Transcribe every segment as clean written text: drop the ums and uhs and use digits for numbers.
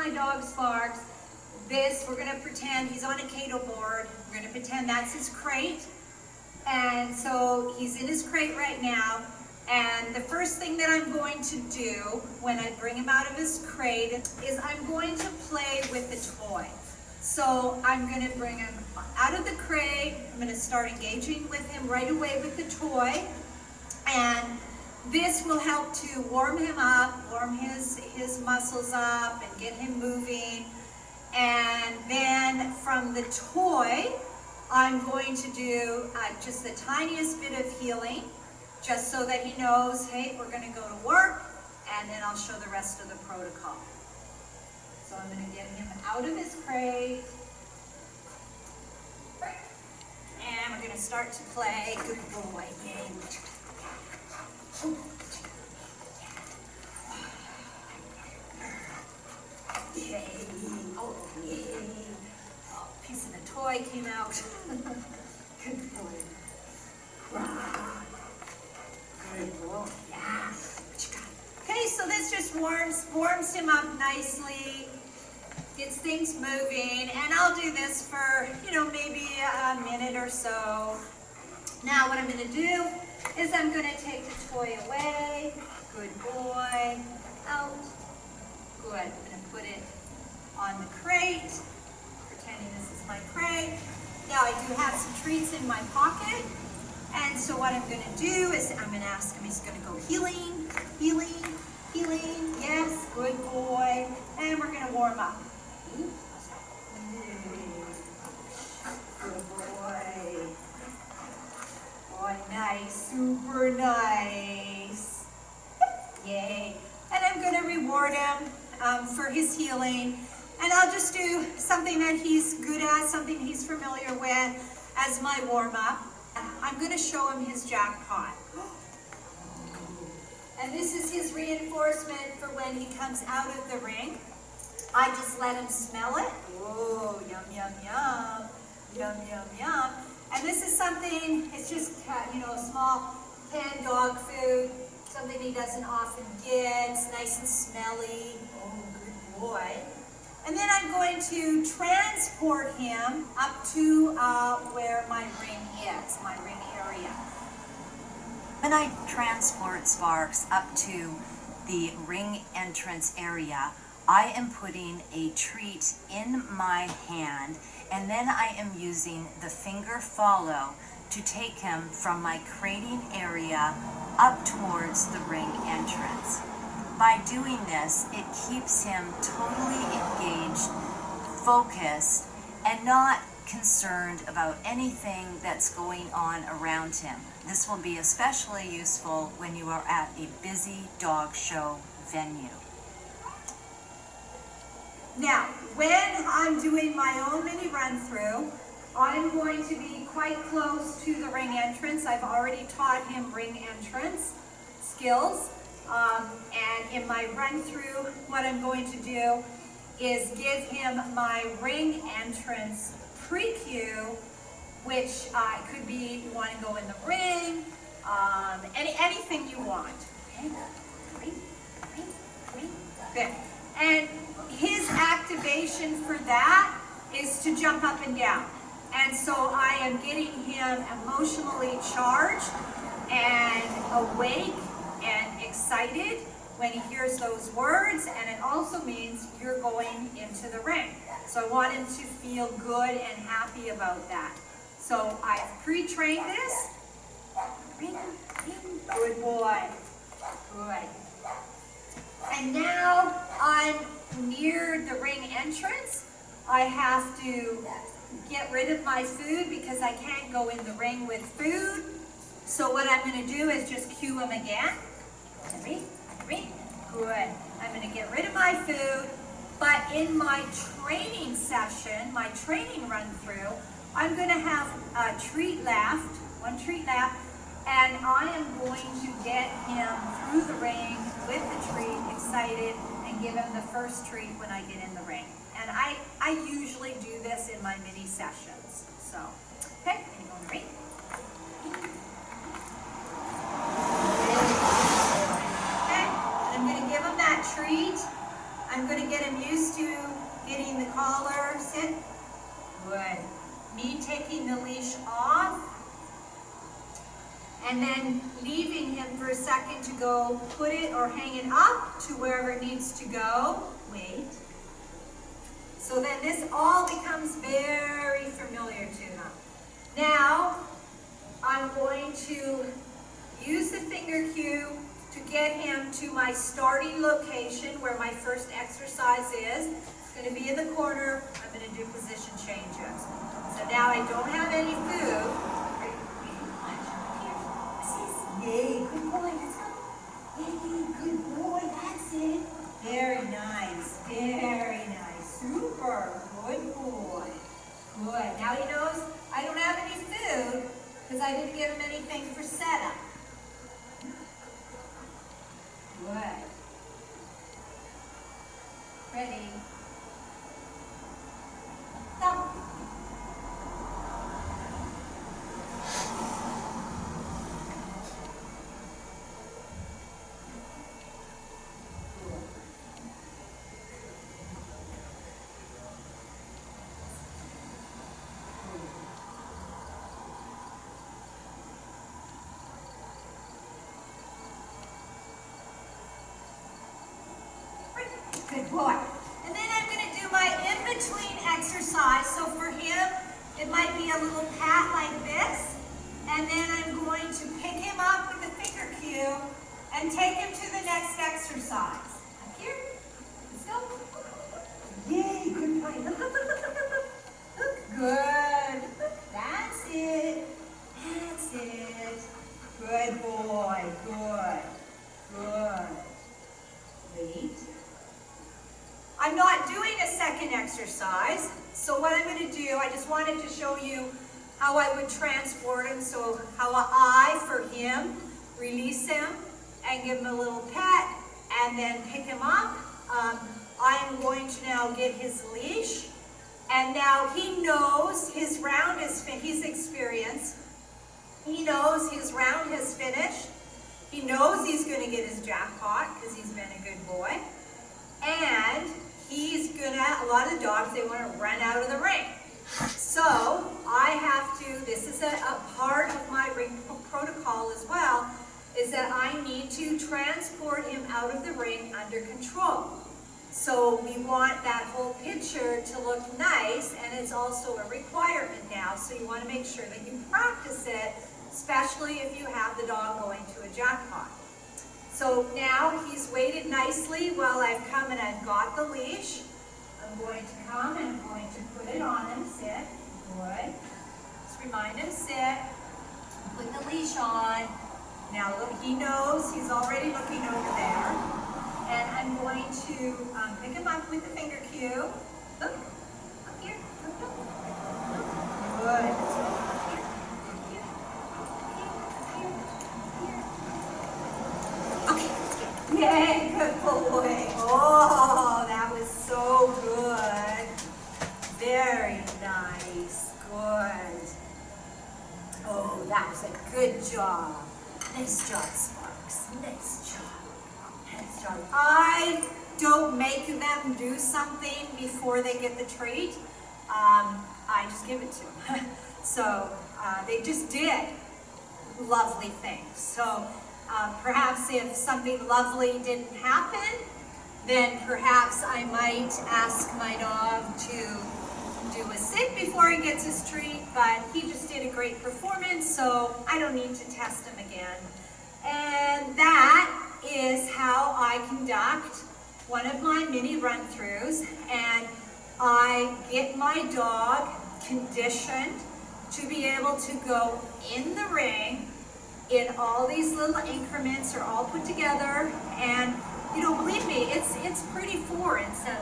my dog Sparks. This, we're gonna pretend he's on a Cato board. We're gonna pretend that's his crate. And so he's in his crate right now. And the first thing that I'm going to do when I bring him out of his crate is I'm going to play with the toy. So I'm going to bring him out of the crate. I'm going to start engaging with him right away with the toy. And this will help to warm him up, warm his muscles up and get him moving. And then from the toy, I'm going to do just the tiniest bit of healing, just so that he knows, hey, we're going to go to work, and then I'll show the rest of the protocol. So I'm going to get him out of his crate, and we're going to start to play. Good boy, yay. Yay. Oh, yay. Oh, a piece of the toy came out. Good boy. Wow. Good boy. Yeah. Okay, so this just warms him up nicely, gets things moving, and I'll do this for, maybe a minute or so. Now what I'm going to do is I'm going to take the toy away. Good boy. Out. Good. I'm going to put it on the crate, pretending this is my crate. Now I do have some treats in my pocket. And so what I'm going to do is I'm going to ask him, he's going to go healing, healing, healing. Yes, good boy. And we're going to warm up. Good boy. Boy, nice, super nice. Yay. And I'm going to reward him for his healing. And I'll just do something that he's good at, something he's familiar with as my warm-up. I'm going to show him his jackpot. And this is his reinforcement for when he comes out of the ring. I just let him smell it. Oh, yum, yum, yum. Yum, yum, yum. And this is something, it's just, small canned dog food, something he doesn't often get. It's nice and smelly. Oh, good boy. And then I'm going to transport him up to where my ring is, my ring area. When I transport Sparks up to the ring entrance area, I am putting a treat in my hand, and then I am using the finger follow to take him from my crating area up towards the ring entrance. By doing this, it keeps him totally engaged, focused, and not concerned about anything that's going on around him. This will be especially useful when you are at a busy dog show venue. Now, when I'm doing my own mini run-through, I'm going to be quite close to the ring entrance. I've already taught him ring entrance skills. And in my run-through, what I'm going to do is give him my ring entrance pre-cue, which could be you want to go in the ring, anything you want. Okay? Good. And his activation for that is to jump up and down. And so I am getting him emotionally charged and awake and excited when he hears those words, and it also means you're going into the ring. So I want him to feel good and happy about that. So I've pre-trained this. Good boy. Good. And now I'm near the ring entrance. I have to get rid of my food because I can't go in the ring with food. So what I'm going to do is just cue him again. Good. I'm going to get rid of my food. But in my training session, my training run through, I'm going to have a treat left, one treat left, and I am going to get him through the ring with the treat, excited, and give him the first treat when I get in the ring. And I usually do this in my mini sessions. So, okay, I'm going to go in the ring. Okay, and I'm going to give him that treat. I'm going to get him used to Good. Me taking the leash off and then leaving him for a second to go put it or hang it up to wherever it needs to go. Wait. So then this all becomes very familiar to them. Now, I'm going to use the finger cue to get him to my starting location where my first exercise is. It's going to be in the corner. I'm going to do position changes. So now I don't have any food. Yay, good boy, let's go. Yay, good boy, that's it. Very nice, very nice. Super, good boy. Good, now he knows I don't have any food because I didn't give him anything for setup. Good. Ready. Stop. Good boy. And then I'm going to do my in-between exercise. So for him, it might be a little pat like this. And then I'm going to pick him up with the finger cue and take him to the next exercise. Up here. Let's go. Yay, good boy. Look, look, look, look, look, look, look. Good. That's it. That's it. Good boy. Good. Good. Wait. I'm not doing a second exercise, so what I'm going to do, I just wanted to show you how I would transport him, so how I, for him, release him and give him a little pet and then pick him up. I'm going to now get his leash, and now he knows his round is finished. He's experienced. He knows his round has finished. He knows he's going to get his jackpot because he's been a good boy. And he's gonna, a lot of dogs, they want to run out of the ring. So I have to, this is a part of my ring protocol as well, is that I need to transport him out of the ring under control. So we want that whole picture to look nice, and it's also a requirement now, so you want to make sure that you practice it, especially if you have the dog going to a jackpot. So now he's waited nicely while I've come and I've got the leash. I'm going to come and I'm going to put it on him. Sit. Good. Just remind him, sit. Put the leash on. Now look, he knows he's already looking over there. And I'm going to pick him up with the finger cue. Look. Up here. Look, look. Good. Yay, good boy. Oh, that was so good. Very nice. Good. Oh, that was a good job. Nice job, Sparks. Nice job. Nice job. I don't make them do something before they get the treat. I just give it to them. So they just did lovely things. So perhaps if something lovely didn't happen, then perhaps I might ask my dog to do a sit before he gets his treat, but he just did a great performance, so I don't need to test him again. And that is how I conduct one of my mini run-throughs, and I get my dog conditioned to be able to go in the ring in all these little increments are all put together, and you know, believe me, it's pretty foreign. So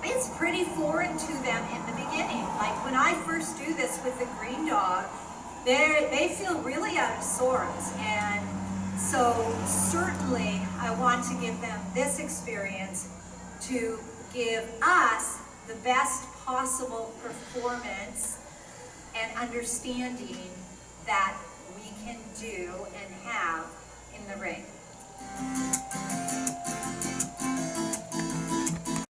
it's pretty foreign to them in the beginning. Like when I first do this with the green dog, they feel really out of sorts, and so certainly I want to give them this experience to give us the best possible performance and understanding that we can do and have in the ring.